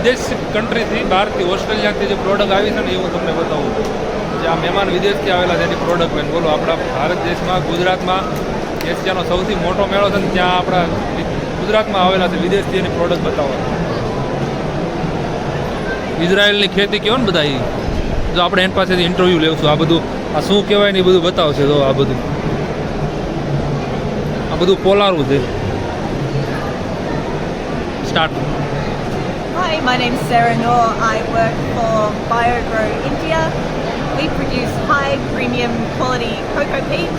વિદેશ કન્ટ્રીથી બહારથી ઓસ્ટ્રેલિયાથી જે પ્રોડક્ટ આવી છે ને એ હું તમને બતાવું. જે આ મહેમાન વિદેશથી આવેલા છે એની પ્રોડક્ટ લઈને બોલો. આપણા ભારત દેશમાં ગુજરાતમાં એશિયાનો સૌથી મોટો મેળો છે ને ત્યાં આપણા ગુજરાતમાં આવેલા છે વિદેશથી એની પ્રોડક્ટ બતાવો. ઇઝરાયલની ખેતી કહો ને બધા એ જો આપણે એની પાસેથી ઇન્ટરવ્યૂ લેવશું. આ બધું આ શું કહેવાય ને એ બધું બતાવશે. તો આ બધું પોલારું છે. Start. Hi, my name's Sarah Noor. I work for BioGrow India. We produce high premium quality cocoa peat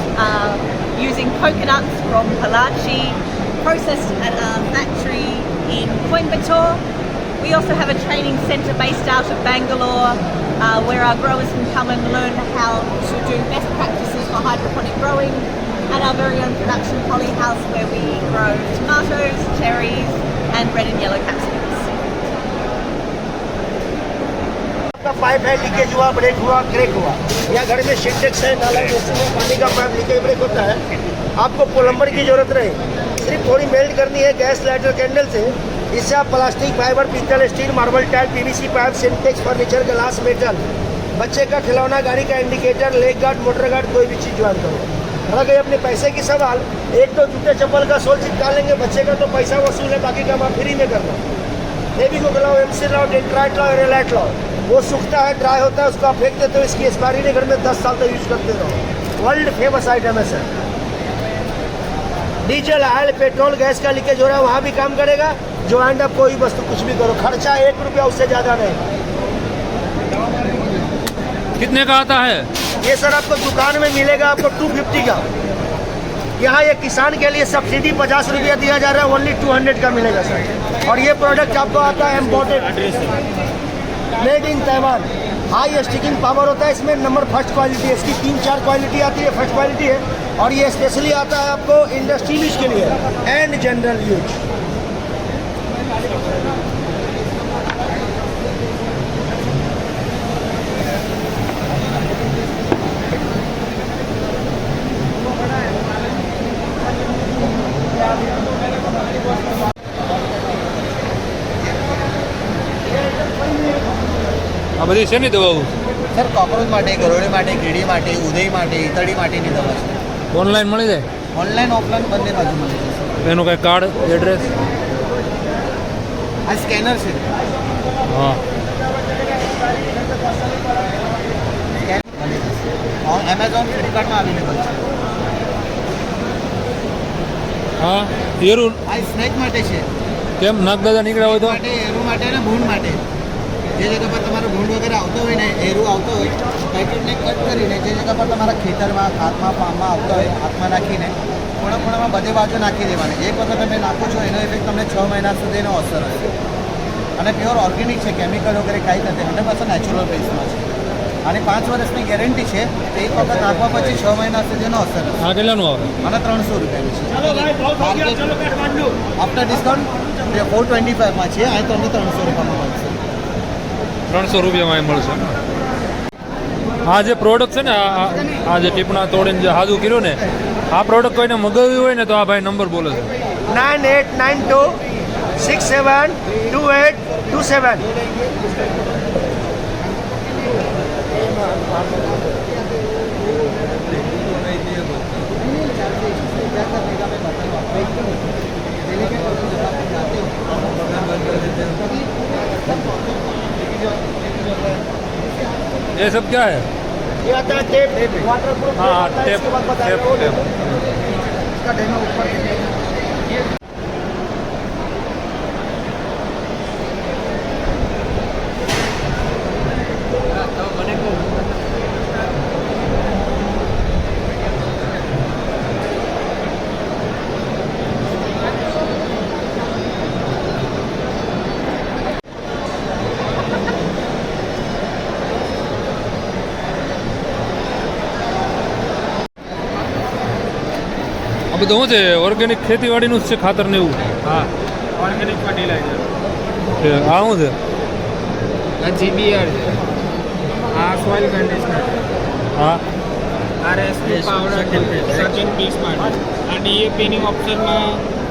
using coconuts from Palachi, processed at our factory in Coimbatore. We also have a training centre based out of Bangalore where our growers can come and learn how to do best practices for hydroponic growing, and our very own production polyhouse where we grow tomatoes, cherries and red and yellow capsicums. Pipe है, leakage हुआ, break हुआ, crack हुआ, या घर में syntax है, नाला में पानी का पाइप लीकेज ब्रेक होता है, आपको प्लम्बर की जरूरत नहीं, सिर्फ थोड़ी मेल्ट करनी है गैस लाइटर कैंडल से. इससे आप प्लास्टिक, फाइबर, पीतल, steel, marble tile, PVC pipe, Sintex, furniture, glass, metal, बच्चे का खिलौना, गाड़ी का indicator, leg guard, motor guard, कोई भी चीज़ ज्वाइन करो. रह गई अपने पैसे की सवाल, एक तो जूते चप्पल का सोल चिपका लेंगे, बच्चे का तो पैसा वसूल है, बाकी काम आप फ्री में करना. बेबी को लाओ, एमसी लाओ, डेंट्राइट लाओ, एरेलाइट लाओ. वो सूखता है, ड्राई होता है, उसको आप फेंक देते हो, इसकी एक्सपायरी नहीं, घर में 10 साल तक यूज करते रहो. वर्ल्ड फेमस आइटम है sir. Diesel, oil, petrol, gas का लीकेज हो रहा है, वहाँ भी काम करेगा. जो एंड आप कोई वस्तु कुछ भी करो, खर्चा 1 रुपया उससे ज़्यादा नहीं. कितने का आता है ये सर आपको दुकान में मिलेगा आपको 250 का. यहाँ ये किसान के लिए सब्सिडी 50 रुपया दिया जा रहा है, ओनली 200 का मिलेगा सर. और ये प्रोडक्ट आपको आता है imported, made in Taiwan. High sticking power होता है इसमें, नंबर फर्स्ट क्वालिटी है. इसकी 3-4 क्वालिटी आती है, फर्स्ट क्वालिटी है. और ये स्पेशली आता है आपको इंडस्ट्री यूज के लिए एंड जनरल यूज. આ બધી શેની દવાઓ? સર કોકરોચ માટે, ગરોળી માટે, કીડી માટે, ઉધઈ માટે, ઈતળી માટેની દવા છે. ઓનલાઈન મળી જાય? ઓનલાઈન ઓફલાઈન બંને બાજુ મળી જશે. એનું કાંઈ કાર્ડ, એડ્રેસ? આ સ્કેનર છે. હા. એમેઝોન, ફ્લિપકાર્ટમાં અવેલેબલ છે. હા એરું આ સ્નેક માટે છે. કેમ નાગદાદા નીકળ્યા હોય તો? માટે એરું માટે અને ભૂંડ માટે. જે જગ્યા પર તમારો ભૂંડ વગેરે આવતો હોય ને, એરું આવતો હોય, પેકેટને કટ કરીને જે જગ્યા પર તમારા ખેતરમાં, હાથમાં, પામમાં આવતા હોય, હાથમાં નાખીને ખૂણા ખૂણામાં બધે બાજુ નાખી દેવાની. એક વખત તમે નાખો છો એનો ઇફેક્ટ તમને 6 મહિના સુધીનો અસર હશે. અને પ્યોર ઓર્ગેનિક છે, કેમિકલ વગેરે કાંઈ નથી, 100% નેચરલ બેઝમાં છે. અને 5 વર્ષની ગેરંટી છે. એક વખત નાખવા પછી 6 મહિના સુધીનો અસર હશે. આ કેટલાનું આવે? અને 300 રૂપિયાનું છે. આફ્ટર ડિસ્કાઉન્ટ 425માં છે. અહીં તમને 300 રૂપિયામાં મળશે. 300 રૂપિયામાં એ મળશે. આ જે પ્રોડક્ટ છે ને, આ જે ટીપણા તોડીને જે હાજુ કર્યું ને, આ પ્રોડક્ટ કોઈને મગાવ્યું હોય ને તો આ ભાઈ નંબર બોલે છે 9892672827. ये सब क्या है? ये आता है टेप, वाटरप्रूफ. हाँ, टेप, इसके बाद बता टेप, रहा हूँ. टेप. इसका डेमो ऊपर. આ બધું શું છે? ઓર્ગેનિક ખેતીવાડીનું જ છે ખાતર ને એવું? હા, ઓર્ગેનિક ફર્ટિલાઇઝર. આ શું છે? આ GBR છે. આ સોઇલ કન્ડિશનર. હા. RSP પાવડર સેકન્ડ પીસ માટે. આ DAP ની ઓપ્શનમાં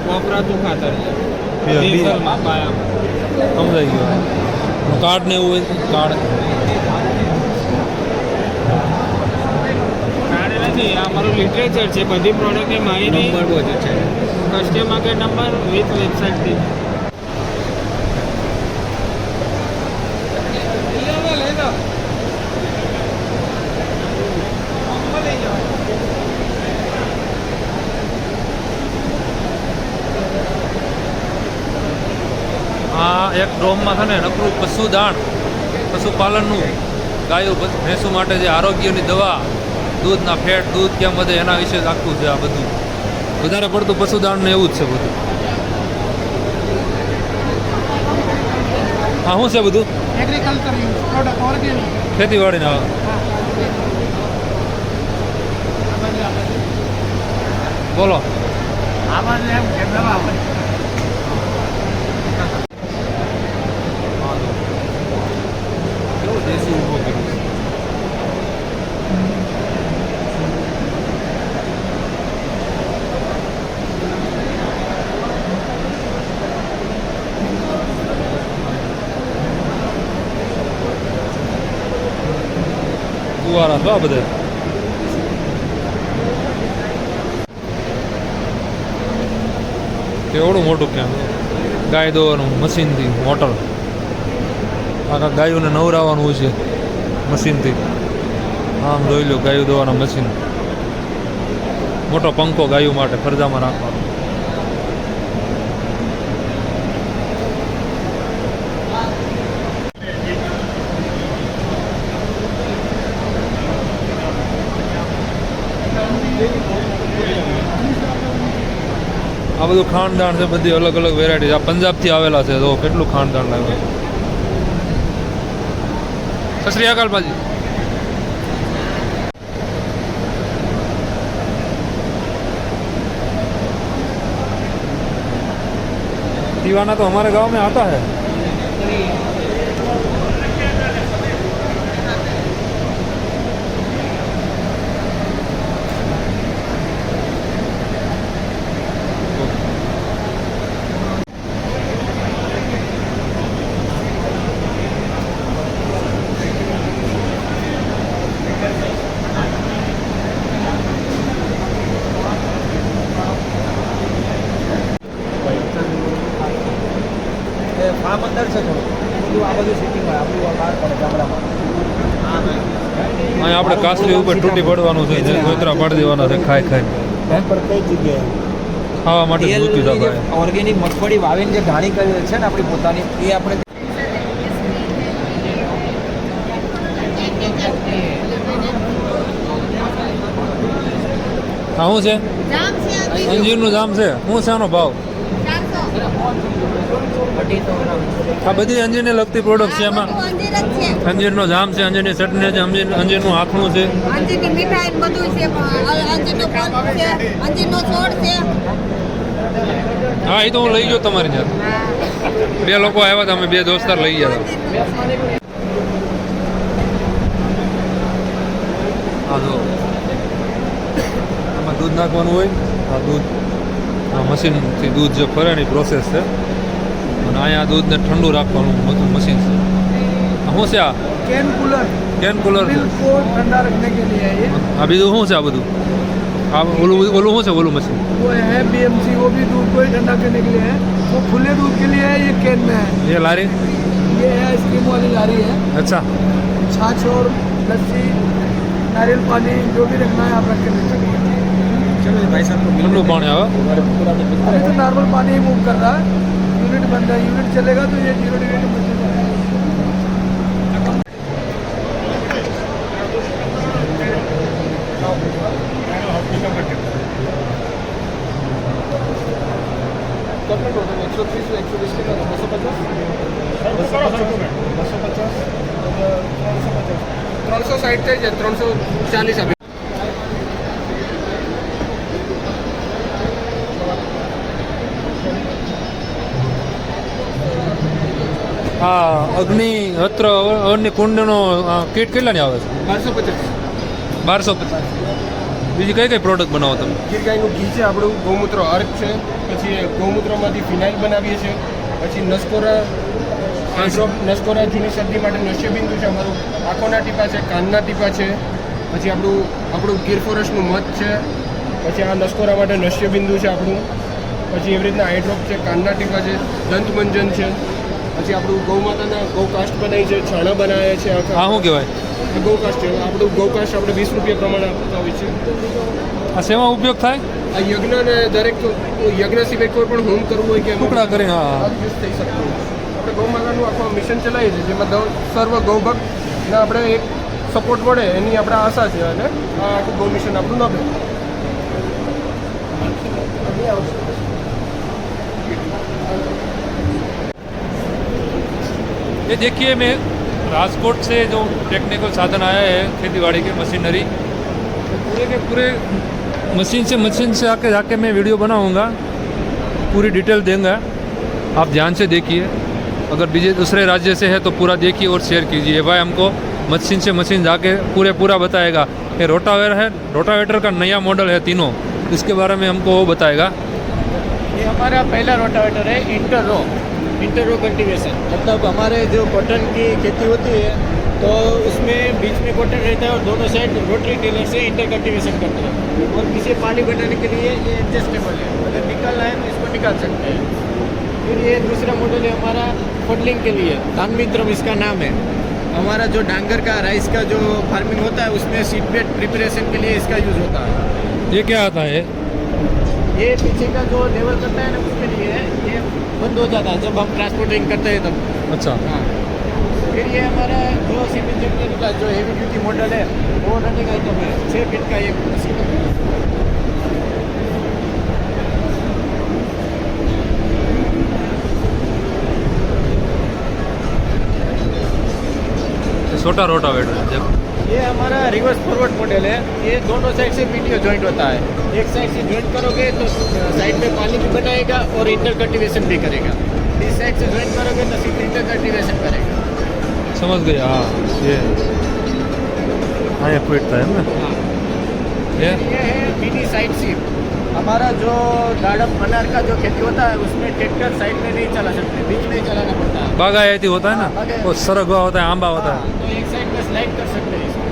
વપરાતું ખાતર છે. ડીઝલમાં પાયામાં. સમજાઈ ગયું. કાર્ડ ને એવું હોય કાર્ડ કાર્ડ નથી, આ અમારું લિટરેચર છે, બધી પ્રોડક્ટની માહિતી નંબર બધું છે. કસ્ટમર કેર નંબર વિથ વેબસાઇટથી. આ એક ડ્રોમમાં છે ને નકરું પશુપાલનનું ગાયો ભેંસુ માટે જે આરોગ્યની દવા, દૂધના ફેટ, દૂધ કેમ વધે એના વિશે જ આખું છે. આ બધું વધારે પડતું પશુદાન ને એવું જ છે બધું. હા શું છે બધું? Agriculture use product organic. ખેતીવાડીના બોલો. આમાં એમ કે દવા કેવું દેશી ઊભો કર્યું છે. ફુવારા છો આ બધા. કેવડું મોટું ક્યાં ગાય દોવાનું મશીનથી મોટર. આખા ગાયોને નવરાવવાનું હોય છે મશીનથી. આમ જોઈ લો ગાયો દોવાના મશીન. મોટો પંખો ગાયો માટે ફરજામાં રાખવાનો. આ બધું ખાંડદાણ છે, બધી અલગ અલગ વેરાયટી. આ પંજાબથી આવેલા છે, તો કેટલું ખાંડદાણ લાવ્યું. સત શ્રી અકાલ બાજી. दीवाना तो हमारे गांव में आता है. ફાર્મ અંદર છે થોડું બધું, આ બધું સિટિંગ હોય આપણું બહાર પડે ગામડામાં. અહીંયા આપણે કાસલી ઉપર તૂટી પડવાનું છે, ગોતરા પાડી દેવાના છે ખાઈ ખાઈ. પર કઈ જગ્યાએ ખાવા માટે મૃત્યુ થાય. ઓર્ગેનિક મગફળી વાવીને જે ઘાણી કરી છે ને આપણી પોતાની, એ આપણે હા શું છે? અંજીરનું જામ છે. શું છે આનો ભાવ? આ બધી અંજીરને લગતી પ્રોડક્ટ છે. એમાં અંજીરનો જામ છે, અંજીરની ચટણી છે, અંજીરનું આખણું છે. અંજીરની મીઠાઈ ને બધું છે, અંજીરનો ફળ છે, અંજીરનો છોડ છે. હા એ તો હું લઈ ગયો તમારી જાત. બે લોકો આવ્યા હતા, અમે બે દોસ્તાર લઈ ગયા હતા. હા જો આમાં દૂધ નાખવાનું હોય. આ દૂધ આ મશીનથી દૂધ જે ફરે એની પ્રોસેસ છે. અને અહીંયા દૂધને ઠંડુ રાખવાનું બધું મશીન છે. શું છે આ? कैन कूलर કેન કુલર છે. को ठंडा रखने के लिए है ये। આ બીજું શું છે? આ બધું આ ઓલું શું છે? ઓલું મશીન वो है BMC, वो भी दूध को ही ठंडा करने के लिए है। वो खुले दूध के लिए है, ये कैन में है। એ લારી. ये है आइसक्रीम वाली लारी है। અચ્છા छाछ और लस्सी, नारियल पानी जो भी रखना है आप रख के ले सकते हैं। ચલો ભાઈ સાહેબ ઠંડુ પાણી આવે. अभी तो नॉर्मल पानी ही मूव कर रहा है, यूनिट बंद है, यूनिट चलेगा तो ये 0 डिग्री टेम्परेचर जाएगा। चॉकलेट होता है 130 से 120 के 250 300 साइड से 340 अभी। આ અગ્નિ હત્ર અગ્નિ કુંડનો કીટ કેટલાની આવે છે? 1250 1250. બીજી કઈ કઈ પ્રોડક્ટ બનાવો તમે? ગીર ગાયનું ઘી છે આપણું, ગૌમૂત્ર અર્ક છે, પછી ગૌમૂત્રમાંથી ફિનાઇલ બનાવીએ છીએ, પછી નસકોરા જૂની શરદી માટે નશ્યબિંદુ છે અમારું, આંખોના ટીપા છે, કાનના ટીપા છે, પછી આપણું ગીર ફોરેસ્ટનું મધ છે, પછી આ નસકોરા માટે નશ્યબિંદુ છે આપણું, પછી એવી રીતના આઈડ્રોપ છે, કાનના ટીપા છે, દંતમંજન છે, પછી આપણું ગૌમાતાના ગૌકાસ્ટ બનાવી છે, છાણા બનાવ્યા છે. આ શું કહેવાય? ગૌકાસ્ટ છે આપણું. ગૌકાસ્ટ આપણે 20 રૂપિયા પ્રમાણે આપતા હોય છે. આ શેમાં ઉપયોગ થાય? આ યજ્ઞને દરેક યજ્ઞ સિવાય કોઈ પણ હોમ કરવું હોય કે ટુકડા કરીને, હા. યુઝ થઈ શકતું હોય. આપણે ગૌમાતાનું આખું મિશન ચલાવીએ છીએ, જેમાં સર્વ ગૌભક્તને આપણે એક સપોર્ટ મળે એની આપણે આશા છે, અને આ આખું ગૌ મિશન આપણું નભે. ये देखिए मैं राजकोट से जो टेक्निकल साधन आया है खेतीबाड़ी के मशीनरी, पूरे के पूरे मशीन से आके जाके मैं वीडियो बनाऊंगा, पूरी डिटेल देंगे. आप ध्यान से देखिए. अगर दूसरे राज्य से है तो पूरा देखिए और शेयर कीजिए. भाई हमको मशीन से मशीन जाके पूरा बताएगा. ये रोटावेटर का नया मॉडल है तीनों, इसके बारे में हमको वो बताएगा. ये हमारा पहला रोटावेटर है इंटर रो कल्टीवेशन. मतलब हमारे जो कॉटन की खेती होती है तो उसमें बीच में कॉटन रहता है और दोनों साइड रोटरी टेलर से इंटर कल्टीवेशन करते हैं. और पीछे पानी बनाने के लिए ये एडजस्टेबल है, अगर निकालना है तो इसको निकाल सकते हैं. फिर ये दूसरा मॉडल है हमारा फॉडलिंग के लिए, धानमित्रम इसका नाम है. हमारा जो डांगर का राइस का जो फार्मिंग होता है उसमें सीड बेड प्रिपरेशन के लिए इसका यूज़ होता है. ये क्या आता है? ये पीछे का जो लेवल करता है ना उसके लिए है, ये बंद हो जाता है जब हम ट्रांसपोर्टिंग करते हैं तब. अच्छा. हाँ. फिर ये हमारा जो सीमेंट इंजीनियर का जो हेवी ड्यूटी मॉडल है वो रनिंग आइटम है, 6 फीट का एक मशीन है. छोटा रोटावेटर है. ये हमारा रिवर्स फॉरवर्ड मॉडल है. ये दोनों साइड से पीटीओ जॉइंट होता है. एक साइड से जॉइंट करोगे तो साइड में पानी भी बनाएगा और इंटर कल्टीवेशन भी करेगा. इस साइड से जॉइंट करोगे तो सीधे इंटर कल्टीवेशन करेगा. समझ गए. हाँ, ये फिटता है ना. हाँ. ये है मिनी साइड सीप. हमारा जो दाड़म अनार का जो खेती होता है उसमें ट्रैक्टर साइड में नहीं चला सकते, बीच में ही चलाना पड़ता है. बागायती होता है ना, वो सरगवा होता है, आंबा होता है. तो एक साइड में स्लाइड कर सकते हैं इसको.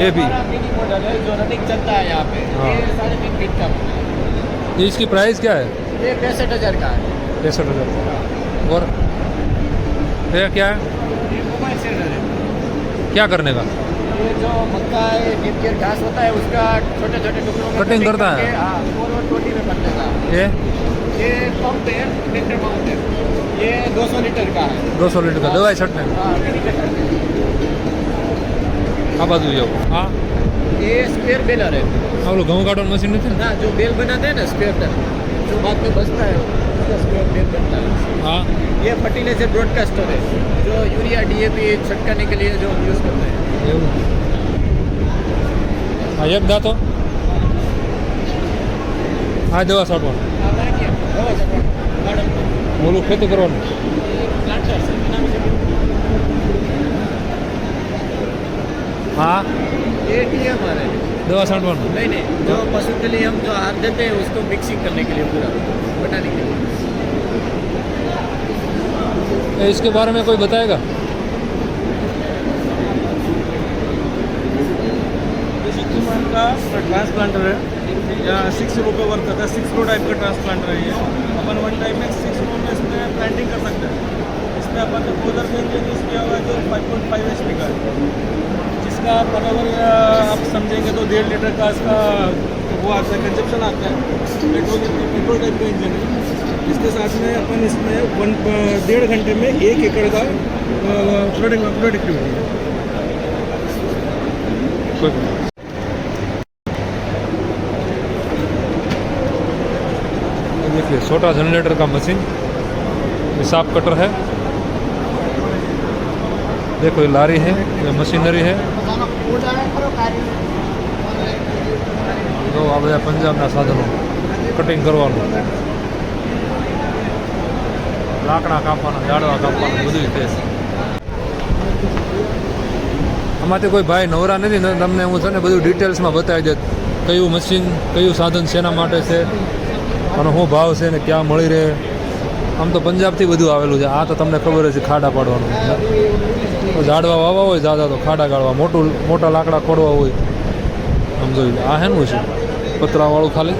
ये भी मिनी मॉडल है जो रनिंग चलता है यहाँ पे. हाँ. ये 3.5 फीट का मॉडल है. ये इसकी प्राइस क्या है? ये 65,000 का है. 65,000. और ये क्या है? ये मोबाइल सेंटर है. क्या करने का? ये जो मक्का है नीम घास होता है उसका छोटे छोटे टुकड़ों में कटिंग करता है. हाँ, फॉरवर्ड टोटी में बनने का. ये पंप है, ट्रैक्टर पंप है. ये 200 लीटर का है. 200 लीटर का दवाई छटने. हाँ, मिनी ट्रैक्टर. આ બાજુ જાઓ. હા, ये स्पेयर बेलर है. ઓલું ઘઉં કાઢવાનું મશીન નથી ને? ना जो बेल बनाते हैं ना स्पेयर बेल, जो बाद में बचता है उसका स्पेयर बेल बनता है. હા, ये फर्टिलाइजर ब्रॉडकास्टर है जो यूरिया डीएपी छिड़काने के लिए जो हम यूज़ करते हैं. એવું. હા, એક દાંતો. હા, દવા છાંટવાનું. ઓલું ખેતી કરવાનું. प्लांटर से बिना मुझे હા, ये टीएम आ रहा है. દવા છાંટવાનું. नहीं जो पशु के लिए हम जो आहार देते हैं उसको मिक्सिंग करने के लिए पूरा बनाने के लिए. इसके बारे में कोई बताएगा? ये शक्तिमान का ट्रांसप्लांटर है. यहाँ 6 रो का वर्क करता है. 6 रो टाइप का ट्रांसप्लांटर है ये. अपन वन टाइम में 6 रो में इसमें प्लांटिंग कर सकते हैं. इसमें अपन उधर से यूज़ किया हुआ है जो 5.5 HP का है, जिसका बराबर आप समझेंगे तो 1.5 लीटर का इसका वो आता है, कंजप्शन आता है. पेट्रोल टाइप का इंजन है. इसके साथ में अपन इसमें 1.5 घंटे में 1 एकड़ का प्रोडक्टिविटी है. देखिए छोटा जनरेटर का मशीन, हिसाब कटर है. देखो ये लारी है, ये मशीनरी है. જો આ બધા પંજાબના સાધનો કટિંગ કરવાનું, લાકડા કાપવાના, ઝાડવા કાપવાના, બધું છે. આમાંથી કોઈ ભાઈ નવરા નથી ને તમને હું છે ને બધું ડિટેલ્સમાં બતાવી દે કયું મશીન કયું સાધન શેના માટે છે અને શું ભાવ છે ને ક્યાં મળી રહે. આમ તો પંજાબથી બધું આવેલું છે. આ તો તમને ખબર જ છે ખાડા પાડવાનું. તો ઝાડવા વાવવા હોય દાદા તો ખાડા કાઢવા, મોટા લાકડા ખોડવા હોય. આમ જોઈ લો આ હેનું છે પતરાવાળું ખાલી.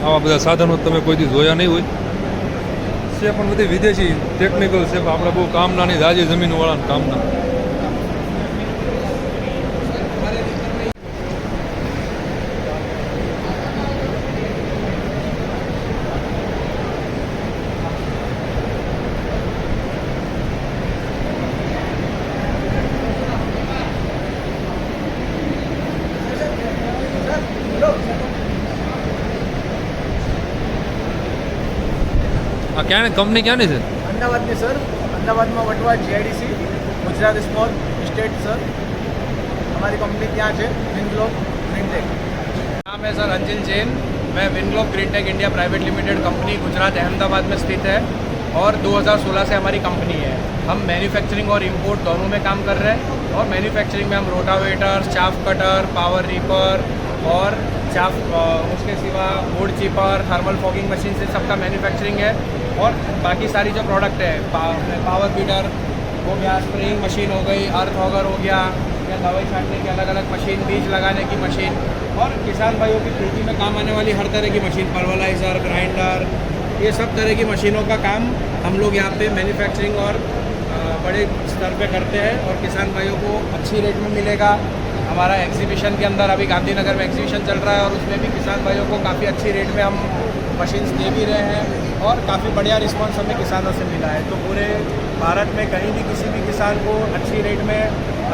આવા બધા સાધનો તમે કોઈ દી જોયા નહીં હોય છે, પણ બધી વિદેશી ટેકનિકલ છે. આપણે બહુ કામના નહીં, રાજી જમીનવાળાના કામના. આ ક્યાં કંપની ક્યાંની છે? અમદાવાદની સર, અમદાવાદમાં Vatva GIDC Gujarat small state sir. हमारी कंपनी क्या है विनग्लोब ग्रीनटेक. नाम है सर अंजिल जैन. मैं Winglobe Greentech India private limited company Gujarat Ahmedabad में स्थित है और 2016 से हमारी कंपनी है. हम मैन्युफैक्चरिंग और इंपोर्ट दोनों में काम कर रहे हैं और मैन्युफैक्चरिंग में हम rotavator, chaff cutter, power reaper और चाफ उसके सिवा would cheaper, thermal fogging machine से सबका मैन्युफैक्चरिंग है. और बाकी सारी जो प्रोडक्ट है पावर बीटर हो गया, स्प्रेइंग मशीन हो गई, अर्थ ऑगर हो गया, या दवाई छांटने की अलग अलग मशीन, बीज लगाने की मशीन और किसान भाइयों की खेती में काम आने वाली हर तरह की मशीन, पल्वराइज़र, ग्राइंडर, ये सब तरह की मशीनों का काम हम लोग यहाँ पे मैन्युफैक्चरिंग और बड़े स्तर पे करते हैं और किसान भाइयों को अच्छी रेट में मिलेगा. हमारा एग्जीबिशन के अंदर अभी गांधीनगर में एग्जीबिशन चल रहा है और उसमें भी किसान भाइयों को काफ़ी अच्छी रेट में हम मशीन्स दे भी रहे हैं और काफ़ी बढ़िया रिस्पांस हमें किसानों से मिला है. तो पूरे भारत में कहीं भी किसी भी किसान को अच्छी रेट में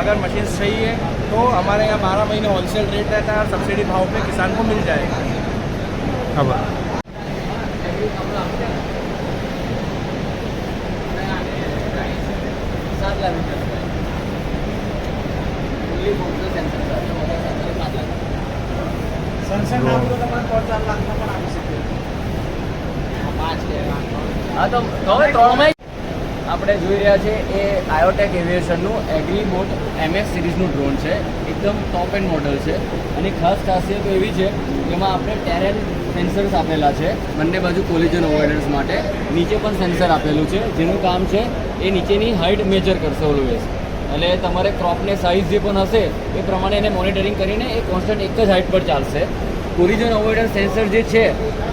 अगर मशीन्स चाहिए तो हमारे यहाँ 12 महीने होलसेल रेट रहता है और सब्सिडी भाव पे किसान को मिल जाएगा. ખબર. હા તો હવે 3 આપણે જોઈ રહ્યા છે એ આયોટેક એવિએશનનું એગ્રીબોટ MS સિરીઝનું ડ્રોન છે. એકદમ ટોપ એન્ડ મોડલ છે અને ખાસ ખાસિયત એવી છે કે એમાં આપણે ટેરેન સેન્સર્સ આપેલા છે બંને બાજુ કોલિઝન અવોઇડન્સ માટે. નીચે પણ સેન્સર આપેલું છે જેનું કામ છે એ નીચેની હાઇટ મેજર કરશે ઓલવેઝ. એટલે તમારે ક્રોપને સાઇઝ જે પણ હશે એ પ્રમાણે એને મોનિટરિંગ કરીને એ કોન્સ્ટન્ટ એક જ હાઇટ પર ચાલશે. કોલિઝન અવોઇડન્સ સેન્સર જે છે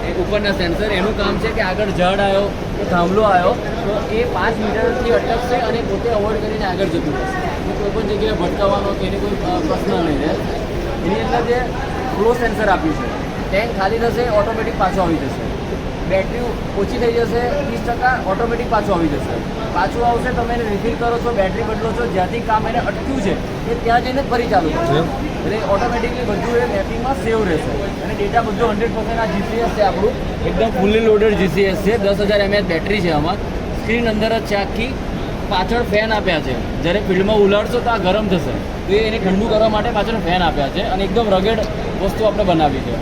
એ ઉપરના સેન્સર એનું કામ છે કે આગળ ઝાડ આવ્યો કે થાંભલો આવ્યો તો એ 5 મીટરથી અટકશે અને પોતે અવોઇડ કરીને આગળ જતું રહેશે. કોઈ પણ જગ્યાએ ભટકાવવાનો કે એની કોઈ પ્રશ્ન નહીં રહે. એની અંદર જે ફ્લો સેન્સર આપ્યું છે, ટેન્ક ખાલી થશે ઓટોમેટિક પાછો આવી જશે. બેટરી ઓછી થઈ જશે 30%, ઓટોમેટિક પાછું આવી જશે. પાછું આવશે, તમે એને રિફિલ કરો છો, બેટરી બદલો છો, જ્યાંથી કામ એને અટક્યું છે એ ત્યાં જઈને ફરી ચાલુ કરશે. એટલે ઓટોમેટિકલી બધું એ મેપિંગમાં સેવ રહેશે અને ડેટા બધું 100% આ GCS છે આપણું, એકદમ ફૂલ્લી લોડેડ GCS છે. 10,000 mAh બેટરી છે આમાં. સ્ક્રીન અંદર જ છે આખી. પાછળ ફેન આપ્યા છે, જ્યારે ફિલ્ડમાં ઉલાડશો તો આ ગરમ થશે તો એને ઠંડુ કરવા માટે પાછળ ફેન આપ્યા છે અને એકદમ રગેડ વસ્તુ આપણે બનાવી છે.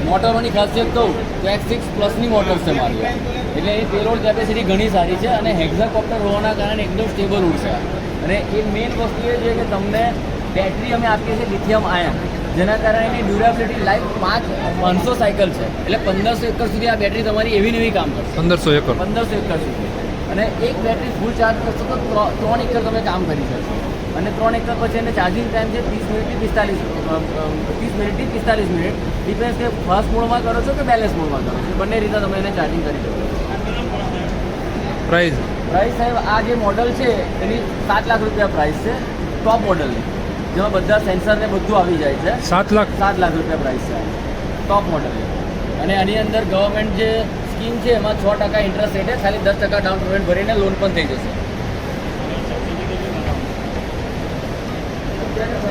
મોટરોની ખાસિયત કહું તો X6+ મોટર્સ છે મારી. એટલે એ પેલોડ કેપેસિટી ઘણી સારી છે અને હેક્ઝાકોપ્ટર હોવાના કારણે એકદમ સ્ટેબલ ઉડશે. અને એ મેઇન વસ્તુ એ છે કે તમને બેટરી અમે આપીએ છીએ લિથિયમ આયન, જેના કારણે એની ડ્યુરેબિલિટી લાઈફ 500 સાયકલ છે. એટલે 1500 એકર સુધી આ બેટરી તમારી એવી ને એવી કામ કરશે. 1500 એકર સુધી. અને એક બેટરી ફૂલ ચાર્જ કરશો તો 3 એકર તમે કામ કરી શકશો. અને 3 એકર પછી એને ચાર્જિંગ ટાઈમ છે 30 મિનિટથી 45 મિનિટ. ડિપેન્ડ કે ફાસ્ટ મોડમાં કરો છો કે બેલેન્સ મોડમાં કરો છો, બંને રીતે તમે એને ચાર્જિંગ કરી શકો. પ્રાઇસ સાહેબ આ જે મોડલ છે એની 7 લાખ રૂપિયા પ્રાઇસ છે, ટોપ મોડલની, જેમાં બધા સેન્સર ને બધું આવી જાય છે. 7 લાખ રૂપિયા પ્રાઇસ છે ટોપ મોડલ. અને આની અંદર ગવર્મેન્ટ જે સ્કીમ છે એમાં 6% ઇન્ટરેસ્ટ રેટે ખાલી 10% ડાઉન પેમેન્ટ ભરીને લોન પણ થઈ જશે. इंडिया का